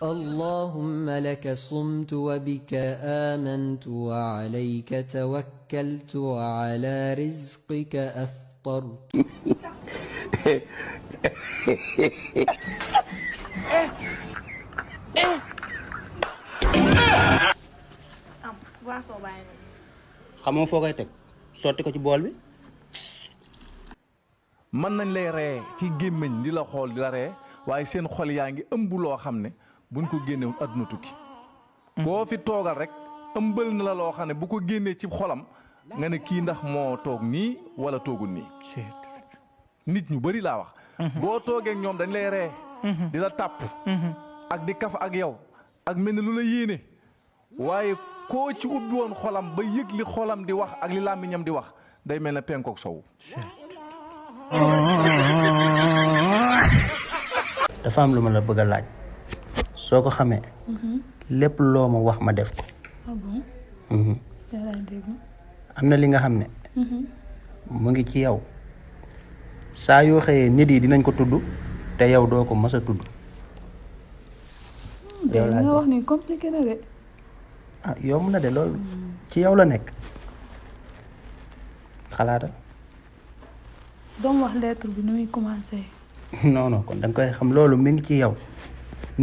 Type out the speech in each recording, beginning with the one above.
اللهم لك صمت وبك آمنت وعليك توكلت وعلى رزقك أفطرت. xamoo foo koy teg sotti ko ci bool bi. mën nañ lay ree ci gémmiñ di la xool di la ree waaye seen xol yaa ngi ëmb loo xam ne buñ ko génnewul àdduna tukki. koo fi toogal rek ëmbal na la loo xam ne bu ko génnee ci xolam nga ne kii ndax moo toog nii wala toogul nii. nit ñu bari laa wax. boo toogee ak ñoom dañ lay ree. di la tàpp. ak di kaf ak yow ak mel ni lu la yéene waaye koo ci ubbi woon xolam ba yëg li xolam di wax ak li làmmiñam di wax day mel ne penkook sow. dafa am lu ma la bëgg a laaj soo ko xamee lépp loo ma wax ma def ko. am na li nga xam ne mu ngi ci yow saa yoo xëyee nit yi dinañ ko tudd te yow doo ko mës a tudd. yow nga wax ni compliqué na de. ah yomb na de loolu ci yow la nekk xalaatal. doom wax lettre bi nu muy commencé. non non kon da nga koy xam loolu mi ngi ci yow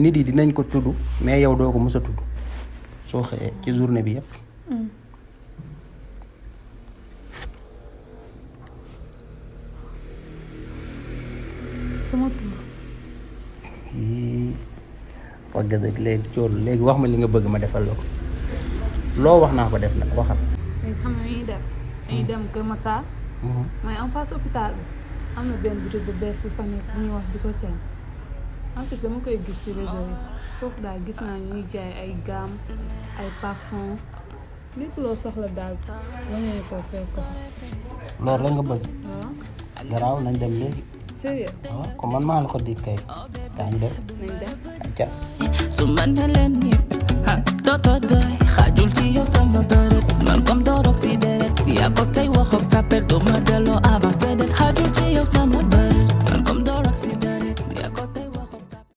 nit yi dinañ ko tudd mais yow doo ko mës a tudd soo xëyee ci journée bi yépp. sama tur. wax nga dëgg léegi coolu léegi wax ma li nga bëgg ma defal la ko loo wax naa ko def nag waxal. léegi xam nga ñuy def dañuy dem Kër Massar. mooy en face hôpital bi am na benn boutique bu bees bu fa nekk bu ñuy wax di ko seen en plus dama koy gis ci réseau yi foofu daal gis naa ñuy jaay ay gamme ay parfum lépp loo soxla daal boo ñëwee foofu fee soxla. loolu la nga bëgg. waaw. garaaw nañ dem léegi. sérieux. waaw comme man maa la ko dig kay. daañu dem. nañ dem. acca. So man